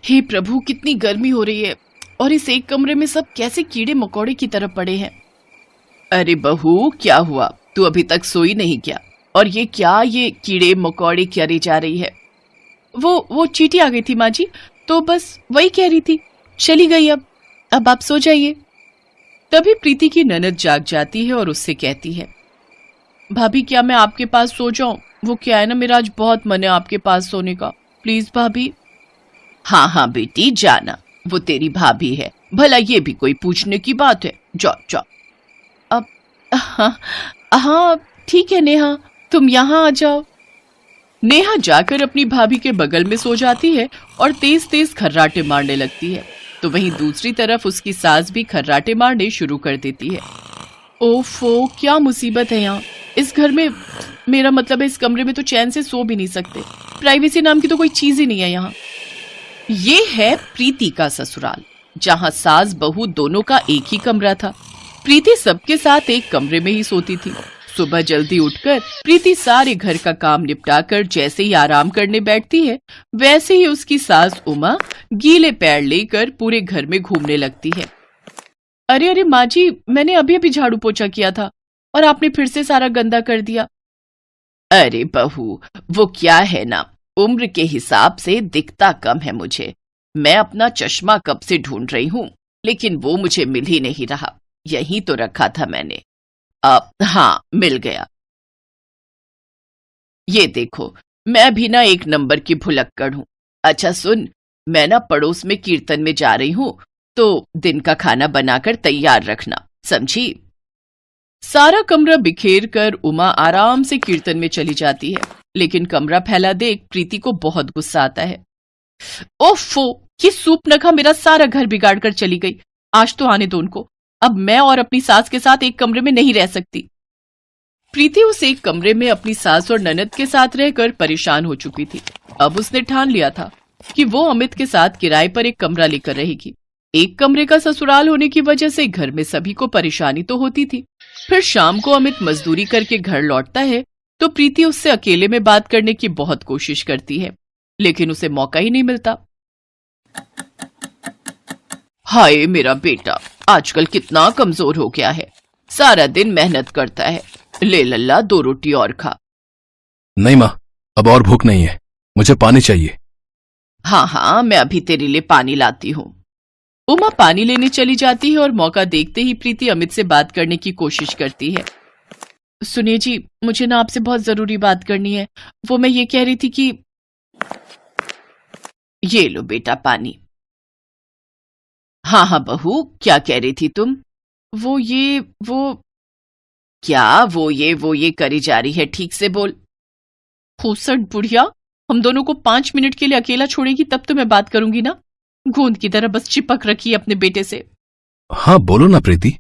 हे प्रभु, कितनी गर्मी हो रही है और इस एक कमरे में सब कैसे कीड़े मकोड़े की तरह पड़े हैं। अरे बहू, क्या हुआ? तू अभी तक सोई नहीं क्या? और ये क्या, ये कीड़े मकोड़े करे जा रही है? वो चींटी आ गई थी माँ जी, तो बस वही कह रही थी, चली गई। अब आप सो जाइए। तभी प्रीति की ननद जाग जाती है और उससे कहती है, भाभी क्या मैं आपके पास सो जाऊं? वो क्या है ना, मेरा आज बहुत मन है आपके पास सोने का, प्लीज भाभी। हाँ हाँ बेटी, जाना, वो तेरी भाभी है, भला ये भी कोई पूछने की बात है? जाओ जाओ। अब हाँ ठीक है नेहा, तुम यहाँ आ जाओ। नेहा जाकर अपनी भाभी के बगल में सो जाती है और तेज तेज खर्राटे मारने लगती है। तो वहीं दूसरी तरफ उसकी सास भी खर्राटे मारने शुरू कर देती है। ओफो, क्या मुसीबत है यहाँ इस घर में। मेरा मतलब है, इस कमरे में तो चैन से सो भी नहीं सकते। प्राइवेसी नाम की तो कोई चीज ही नहीं है यहाँ। ये है प्रीति का ससुराल, जहाँ सास बहू दोनों का एक ही कमरा था। प्रीति सबके साथ एक कमरे में ही सोती थी। सुबह जल्दी उठकर प्रीति सारे घर का काम निपटाकर जैसे ही आराम करने बैठती है, वैसे ही उसकी सास उमा गीले पैर लेकर पूरे घर में घूमने लगती है। अरे अरे माँ जी, मैंने अभी अभी झाड़ू पोछा किया था और आपने फिर से सारा गंदा कर दिया। अरे बहू, वो क्या है ना, उम्र के हिसाब से दिखता कम है मुझे। मैं अपना चश्मा कब से ढूंढ रही हूँ, लेकिन वो मुझे मिल ही नहीं रहा। यहीं तो रखा था मैंने। अब हाँ, मिल गया। ये देखो, मैं भी ना एक नंबर की भुलक्कड़ हूँ। अच्छा सुन, मैं ना पड़ोस में कीर्तन में जा रही हूँ, तो दिन का खाना बनाकर तैयार रखना, समझी? सारा कमरा बिखेर कर उमा आराम से कीर्तन में चली जाती है, लेकिन कमरा फैला देख प्रीति को बहुत गुस्सा आता है। ओफो, ये सूप नखा मेरा सारा घर बिगाड़ कर चली गई। आज तो आने दो उनको। अब मैं और अपनी सास के साथ एक कमरे में नहीं रह सकती। प्रीति उस एक कमरे में अपनी सास और ननद के साथ रहकर परेशान हो चुकी थी। अब उसने ठान लिया था कि वो अमित के साथ किराए पर एक कमरा लेकर रहेगी। एक कमरे का ससुराल होने की वजह से घर में सभी को परेशानी तो होती थी। फिर शाम को अमित मजदूरी करके घर लौटता है तो प्रीति उससे अकेले में बात करने की बहुत कोशिश करती है, लेकिन उसे मौका ही नहीं मिलता। हाय मेरा बेटा, आजकल कितना कमजोर हो गया है। सारा दिन मेहनत करता है। ले लल्ला, 2 रोटी और खा। नहीं माँ, अब और भूख नहीं है, मुझे पानी चाहिए। हाँ हाँ, मैं अभी तेरे लिए पानी लाती हूँ। उमा पानी लेने चली जाती है और मौका देखते ही प्रीति अमित से बात करने की कोशिश करती है। सुनिए जी, मुझे ना आपसे बहुत जरूरी बात करनी है। वो मैं ये कह रही थी कि ये लो बेटा पानी। हाँ हाँ बहू, क्या कह रही थी तुम? वो क्या वो ये करी जा रही है, ठीक से बोल। खूसट बुढ़िया, हम दोनों को 5 मिनट के लिए अकेला छोड़ेगी तब तो मैं बात करूंगी ना। गूंद की तरह बस चिपक रखी है अपने बेटे से। हाँ बोलो ना प्रीति।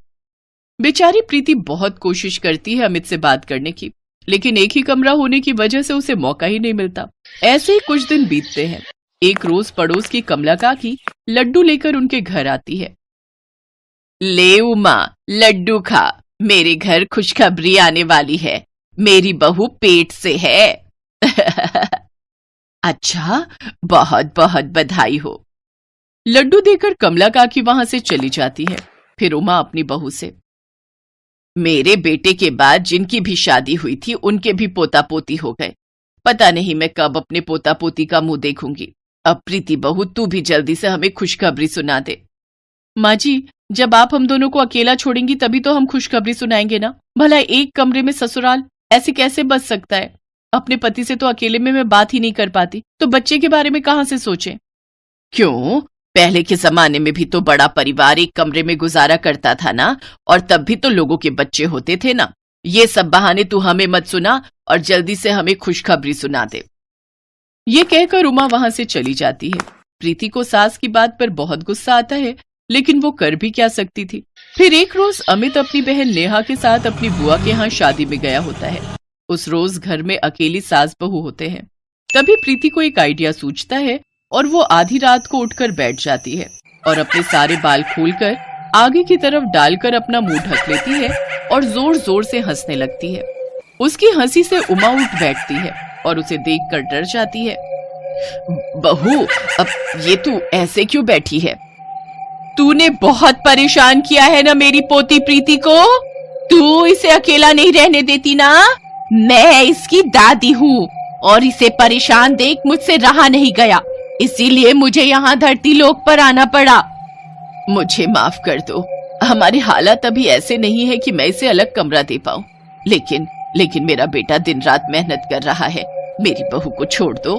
बेचारी प्रीति बहुत कोशिश करती है अमित से बात करने की, लेकिन एक ही कमरा होने की वजह से उसे मौका ही नहीं मिलता। ऐसे ही कुछ दिन बीतते हैं। एक रोज पड़ोस की कमला काकी लड्डू लेकर उनके घर आती है। ले उमा, लड्डू खा, मेरे घर खुशखबरी आने वाली है। मेरी बहू पेट से है। अच्छा, बहुत बहुत बधाई हो। लड्डू देकर कमला काकी वहां से चली जाती है। फिर उमा अपनी बहू से, मेरे बेटे के बाद जिनकी भी शादी हुई थी उनके भी पोता पोती हो गए। पता नहीं मैं कब अपने पोता पोती का मुंह देखूंगी। अब प्रीति बहू, तू भी जल्दी से हमें खुशखबरी सुना दे। माँ जी, जब आप हम दोनों को अकेला छोड़ेंगी तभी तो हम खुशखबरी सुनाएंगे ना। भला एक कमरे में ससुराल ऐसे कैसे बच सकता है? अपने पति से तो अकेले में मैं बात ही नहीं कर पाती, तो बच्चे के बारे में कहां से सोचें? क्यों, पहले के जमाने में भी तो बड़ा परिवार एक कमरे में गुजारा करता था ना, और तब भी तो लोगों के बच्चे होते थे ना। ये सब बहाने तू हमें मत सुना और जल्दी से हमें खुशखबरी सुना दे। ये कहकर उमा वहां से चली जाती है। प्रीति को सास की बात पर बहुत गुस्सा आता है, लेकिन वो कर भी क्या सकती थी। फिर एक रोज अमित अपनी बहन नेहा के साथ अपनी बुआ के यहाँ शादी में गया होता है। उस रोज घर में अकेली सास बहू होते हैं। तभी प्रीति को एक आइडिया सूझता है और वो आधी रात को उठकर बैठ जाती है और अपने सारे बाल खोलकर आगे की तरफ डालकर अपना मुंह ढक लेती है और जोर जोर से हंसने लगती है। उसकी हंसी से उमा उठ बैठती है और उसे देखकर डर जाती है। बहू, अब ये तू ऐसे क्यों बैठी है? तूने बहुत परेशान किया है ना मेरी पोती प्रीति को। तू इसे अकेला नहीं रहने देती ना। मैं इसकी दादी हूँ और इसे परेशान देख मुझसे रहा नहीं गया, इसीलिए मुझे यहाँ धरती लोक पर आना पड़ा। मुझे माफ कर दो, हमारे हालात अभी ऐसे नहीं है कि मैं इसे अलग कमरा दे पाऊं। लेकिन मेरा बेटा दिन रात मेहनत कर रहा है, मेरी बहू को छोड़ दो।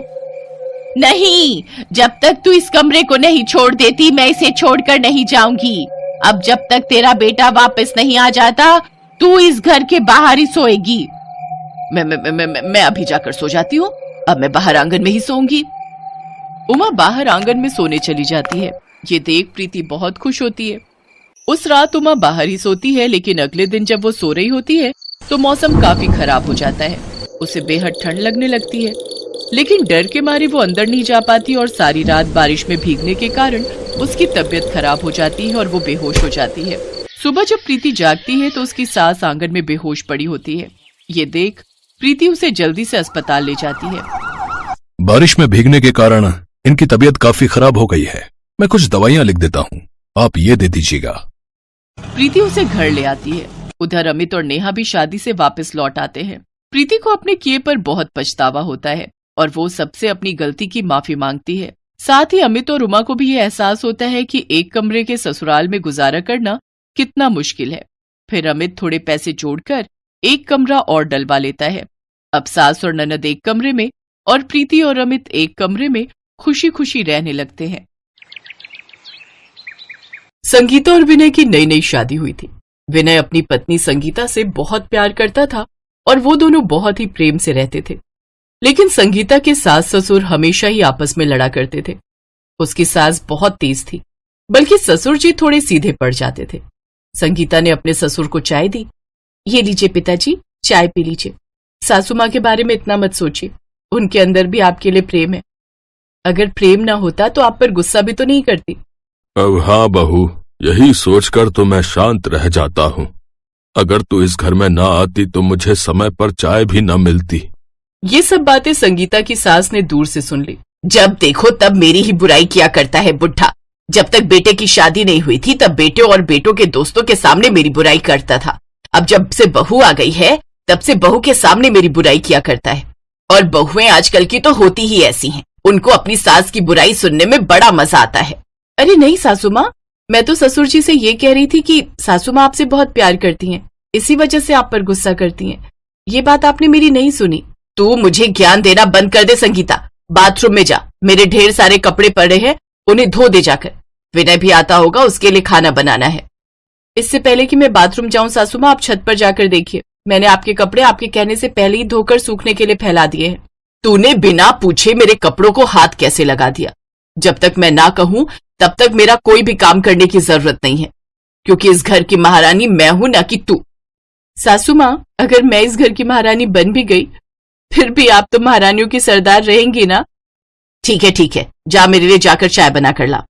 नहीं, जब तक तू इस कमरे को नहीं छोड़ देती मैं इसे छोड़कर नहीं जाऊंगी। अब जब तक तेरा बेटा वापस नहीं आ जाता तू इस घर के बाहर ही सोएगी। मैं अभी जाकर सो जाती हूँ, अब मैं बाहर आंगन में ही सोऊंगी। उमा बाहर आंगन में सोने चली जाती है। ये देख प्रीति बहुत खुश होती है। उस रात उमा बाहर ही सोती है, लेकिन अगले दिन जब वो सो रही होती है तो मौसम काफी खराब हो जाता है। उसे बेहद ठंड लगने लगती है, लेकिन डर के मारे वो अंदर नहीं जा पाती और सारी रात बारिश में भीगने के कारण उसकी तबीयत खराब हो जाती है और वो बेहोश हो जाती है। सुबह जब प्रीति जागती है तो उसकी सास आंगन में बेहोश पड़ी होती है। ये देख प्रीति उसे जल्दी से अस्पताल ले जाती है। बारिश में भीगने के कारण इनकी तबीयत काफी खराब हो गई है। मैं कुछ दवाइयां लिख देता हूँ, आप ये दे दीजिएगा। प्रीति उसे घर ले आती है। उधर अमित और नेहा भी शादी से वापस लौट आते हैं। प्रीति को अपने किए पर बहुत पछतावा होता है और वो सबसे अपनी गलती की माफी मांगती है। साथ ही अमित और उमा को भी ये एहसास होता है कि एक कमरे के ससुराल में गुजारा करना कितना मुश्किल है। फिर अमित थोड़े पैसे जोड़कर एक कमरा और डलवा लेता है। अब सास और ननद एक कमरे में और प्रीति और अमित एक कमरे में खुशी खुशी रहने लगते हैं। संगीता और विनय की नई नई शादी हुई थी। विनय अपनी पत्नी संगीता से बहुत प्यार करता था और वो दोनों बहुत ही प्रेम से रहते थे। लेकिन संगीता के सास ससुर हमेशा ही आपस में लड़ा करते थे। उसकी सास बहुत तेज थी, बल्कि ससुर जी थोड़े सीधे पड़ जाते थे। संगीता ने अपने ससुर को चाय दी। ये लीजिए पिताजी, चाय पी लीजिए। सासू माँ के बारे में इतना मत सोचिए, उनके अंदर भी आपके लिए प्रेम है। अगर प्रेम ना होता तो आप पर गुस्सा भी तो नहीं करती। अब हाँ बहू, यही सोचकर तो मैं शांत रह जाता हूँ। अगर तू इस घर में ना आती तो मुझे समय पर चाय भी न मिलती। ये सब बातें संगीता की सास ने दूर से सुन ली। जब देखो तब मेरी ही बुराई किया करता है बुढ़ा। जब तक बेटे की शादी नहीं हुई थी तब बेटे और बेटों के दोस्तों के सामने मेरी बुराई करता था। अब जब से बहू आ गई है तब से बहू के सामने मेरी बुराई किया करता है। और बहुएं आजकल की तो होती ही ऐसी हैं। उनको अपनी सास की बुराई सुनने में बड़ा मजा आता है। अरे नहीं सासू माँ, मैं तो ससुर जी से ये कह रही थी कि सासू माँ आपसे बहुत प्यार करती हैं, इसी वजह से आप पर गुस्सा करती हैं। ये बात आपने मेरी नहीं सुनी। तू मुझे ज्ञान देना बंद कर दे संगीता। बाथरूम में जा, मेरे ढेर सारे कपड़े पड़े हैं, उन्हें धो दे जाकर। विनय भी आता होगा, उसके लिए खाना बनाना है। इससे पहले कि मैं बाथरूम जाऊं सासू माँ, आप छत पर जाकर देखिए, मैंने आपके कपड़े आपके कहने से पहले ही धोकर सूखने के लिए फैला दिए हैं। तूने बिना पूछे मेरे कपड़ों को हाथ कैसे लगा दिया? जब तक मैं ना कहूं तब तक मेरा कोई भी काम करने की जरूरत नहीं है, क्योंकि इस घर की महारानी मैं हूं, ना कि तू। सासू माँ, अगर मैं इस घर की महारानी बन भी गई फिर भी आप तो महारानियों की सरदार रहेंगी ना। ठीक है, जा मेरे लिए जाकर चाय बना कर ला।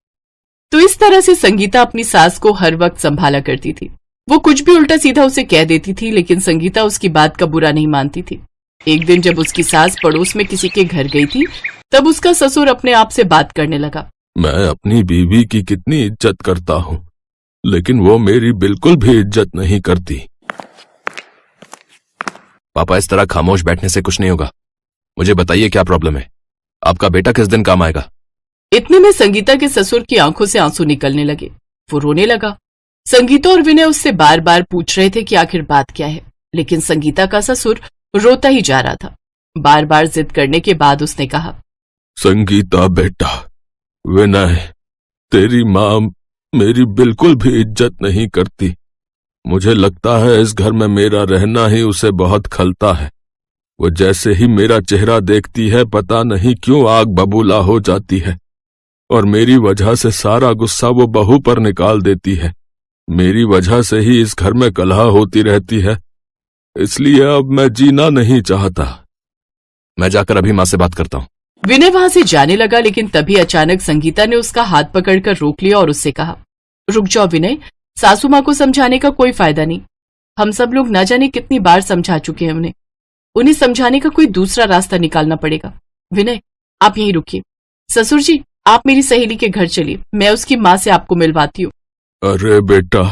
तो इस तरह से संगीता अपनी सास को हर वक्त संभाला करती थी। वो कुछ भी उल्टा सीधा उसे कह देती थी, लेकिन संगीता उसकी बात का बुरा नहीं मानती थी। एक दिन जब उसकी सास पड़ोस में किसी के घर गई थी तब उसका ससुर अपने आप से बात करने लगा। मैं अपनी बीवी की कितनी इज्जत करता हूँ, लेकिन वो मेरी बिल्कुल भी इज्जत नहीं करती। पापा, इस तरह खामोश बैठने से कुछ नहीं होगा। मुझे बताइए क्या प्रॉब्लम है? आपका बेटा किस दिन काम आएगा? इतने में संगीता के ससुर की आंखों से आंसू निकलने लगे। वो रोने लगा। संगीता और विनय उससे बार बार पूछ रहे थे कि आखिर बात क्या है, लेकिन संगीता का ससुर रोता ही जा रहा था। बार बार जिद करने के बाद उसने कहा, संगीता बेटा, विनय, तेरी माँ मेरी बिल्कुल भी इज्जत नहीं करती। मुझे लगता है इस घर में मेरा रहना ही उसे बहुत खलता है। वो जैसे ही मेरा चेहरा देखती है पता नहीं क्यों आग बबूला हो जाती है, और मेरी वजह से सारा गुस्सा वो बहू पर निकाल देती है। मेरी वजह से ही इस घर में कलह होती रहती है, इसलिए अब मैं जीना नहीं चाहता। मैं जाकर अभी माँ से बात करता हूँ। विनय वहां से जाने लगा, लेकिन तभी अचानक संगीता ने उसका हाथ पकड़कर रोक लिया और उससे कहा, रुक जाओ विनय, सासू माँ को समझाने का कोई फायदा नहीं। हम सब लोग न जाने कितनी बार समझा चुके हैं उन्हें समझाने का कोई दूसरा रास्ता निकालना पड़ेगा। विनय, आप यहीं रुकिए। ससुर जी, आप मेरी सहेली के घर चलिए, मैं उसकी माँ से आपको मिलवाती हूँ। अरे बेटा,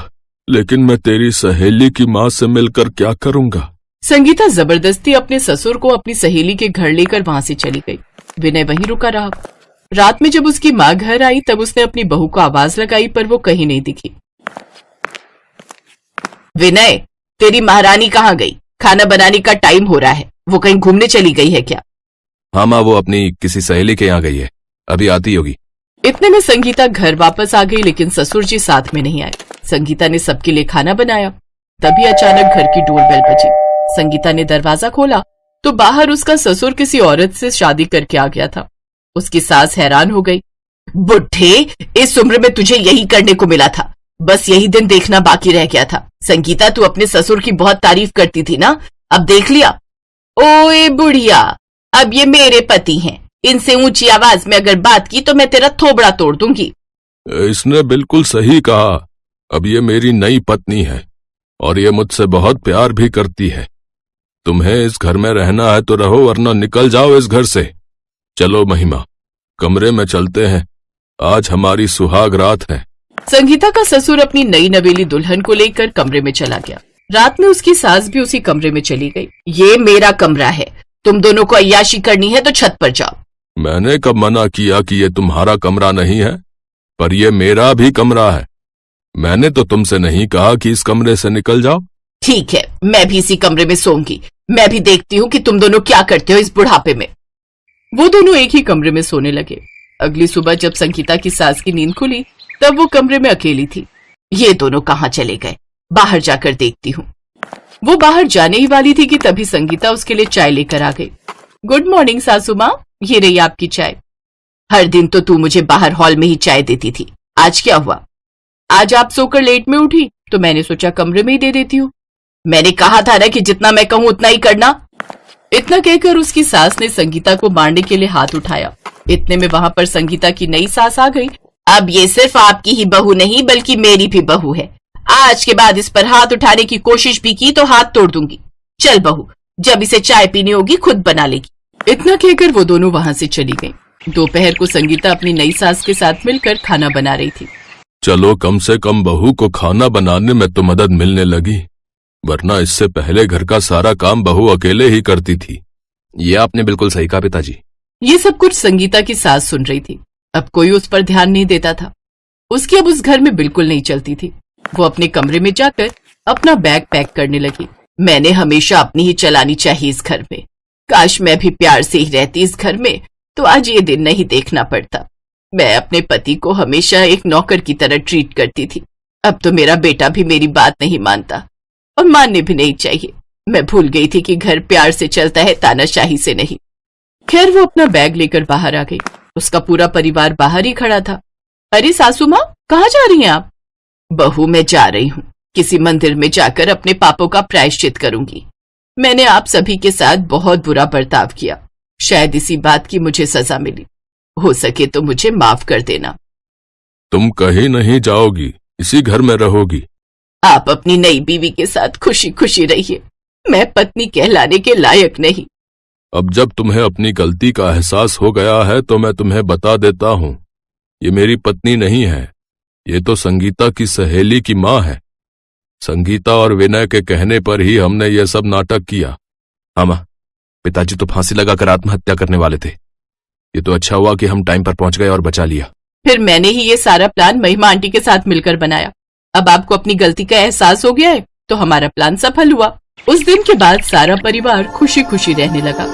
लेकिन मैं तेरी सहेली की माँ से मिलकर क्या करूंगा? संगीता जबरदस्ती अपने ससुर को अपनी सहेली के घर लेकर वहां से चली गई। विनय वहीं रुका रहा। रात में जब उसकी माँ घर आई तब उसने अपनी बहू को आवाज लगाई, पर वो कहीं नहीं दिखी। विनय, तेरी महारानी कहाँ गई? खाना बनाने का टाइम हो रहा है, वो कहीं घूमने चली गई है क्या? हाँ माँ, वो अपनी किसी सहेली के यहाँ गई है, अभी आती होगी। इतने में संगीता घर वापस आ गई, लेकिन ससुर जी साथ में नहीं आए। संगीता ने सबके लिए खाना बनाया। तभी अचानक घर की डोरबेल बजी। संगीता ने दरवाजा खोला तो बाहर उसका ससुर किसी औरत से शादी करके आ गया था। उसकी सास हैरान हो गई। बुढ़े, इस उम्र में तुझे यही करने को मिला था, बस यही दिन देखना बाकी रह गया था। संगीता, तू अपने ससुर की बहुत तारीफ करती थी ना, अब देख लिया? ओए बुढ़िया, अब ये मेरे पति हैं, इनसे ऊंची आवाज में अगर बात की तो मैं तेरा थोबड़ा तोड़ दूंगी। इसने बिल्कुल सही कहा। अब ये मेरी नई पत्नी है और ये मुझसे बहुत प्यार भी करती है। तुम्हें इस घर में रहना है तो रहो, वरना निकल जाओ इस घर से। चलो महिमा, कमरे में चलते हैं, आज हमारी सुहाग रात है। संगीता का ससुर अपनी नई नवेली दुल्हन को लेकर कमरे में चला गया। रात में उसकी सास भी उसी कमरे में चली गई। ये मेरा कमरा है, तुम दोनों को अय्याशी करनी है तो छत पर जाओ। मैंने कब मना किया कि ये तुम्हारा कमरा नहीं है? पर ये मेरा भी कमरा है। मैंने तो तुमसे नहीं कहा कि इस कमरे से निकल जाओ। ठीक है, मैं भी इसी कमरे में सोऊंगी। मैं भी देखती हूँ कि तुम दोनों क्या करते हो इस बुढ़ापे में। वो दोनों एक ही कमरे में सोने लगे। अगली सुबह जब संगीता की सास की नींद खुली तब वो कमरे में अकेली थी। ये दोनों कहाँ चले गए, बाहर जाकर देखती हूँ। वो बाहर जाने ही वाली थी कि तभी संगीता उसके लिए चाय लेकर आ गई। गुड मॉर्निंग सासू माँ, ये रही आपकी चाय। हर दिन तो तू मुझे बाहर हॉल में ही चाय देती थी, आज क्या हुआ? आज आप सोकर लेट में उठी तो मैंने सोचा कमरे में ही दे देती हूँ। मैंने कहा था ना कि जितना मैं कहूँ उतना ही करना। इतना कहकर उसकी सास ने संगीता को मारने के लिए हाथ उठाया। इतने में वहां पर संगीता की नई सास आ गई। अब ये सिर्फ आपकी ही बहू नहीं बल्कि मेरी भी बहू है। आज के बाद इस पर हाथ उठाने की कोशिश भी की तो हाथ तोड़ दूंगी। चल बहू, जब इसे चाय पीनी होगी खुद बना लेगी। इतना कहकर वो दोनों वहां से चली गईं। दोपहर को संगीता अपनी नई सास के साथ मिलकर खाना बना रही थी। चलो, कम से कम बहू को खाना बनाने में तो मदद मिलने लगी, वरना इससे पहले घर का सारा काम बहू अकेले ही करती थी। ये आपने बिल्कुल सही कहा पिताजी। ये सब कुछ संगीता की सास सुन रही थी। अब कोई उस पर ध्यान नहीं देता था। उसकी अब उस घर में बिल्कुल नहीं चलती थी। वो अपने कमरे में जाकर अपना बैग पैक करने लगी। मैंने हमेशा अपनी ही चलानी चाहिए इस घर में। काश मैं भी प्यार से ही रहती इस घर में तो आज ये दिन नहीं देखना पड़ता। मैं अपने पति को हमेशा एक नौकर की तरह ट्रीट करती थी। अब तो मेरा बेटा भी मेरी बात नहीं मानता और मानने भी नहीं चाहिए। मैं भूल गई थी कि घर प्यार से चलता है, तानाशाही से नहीं। खैर वो अपना बैग लेकर बाहर आ गई। उसका पूरा परिवार बाहर ही खड़ा था। अरे सासू माँ, कहाँ जा रही हैं आप? बहू, मैं जा रही हूँ, किसी मंदिर में जाकर अपने पापों का प्रायश्चित करूंगी। मैंने आप सभी के साथ बहुत बुरा बर्ताव किया, शायद इसी बात की मुझे सजा मिली। हो सके तो मुझे माफ कर देना। तुम कहीं नहीं जाओगी, इसी घर में रहोगी। आप अपनी नई बीवी के साथ खुशी खुशी रहिए। मैं पत्नी कहलाने के लायक नहीं। अब जब तुम्हें अपनी गलती का एहसास हो गया है तो मैं तुम्हें बता देता हूँ, ये मेरी पत्नी नहीं है, ये तो संगीता की सहेली की माँ है। संगीता और विनय के कहने पर ही हमने ये सब नाटक किया। हाँ माँ, पिताजी तो फांसी लगाकर आत्महत्या करने वाले थे। ये तो अच्छा हुआ कि हम टाइम पर पहुंच गए और बचा लिया। फिर मैंने ही ये सारा प्लान महिमा आंटी के साथ मिलकर बनाया। अब आपको अपनी गलती का एहसास हो गया है तो हमारा प्लान सफल हुआ। उस दिन के बाद सारा परिवार खुशी खुशी रहने लगा।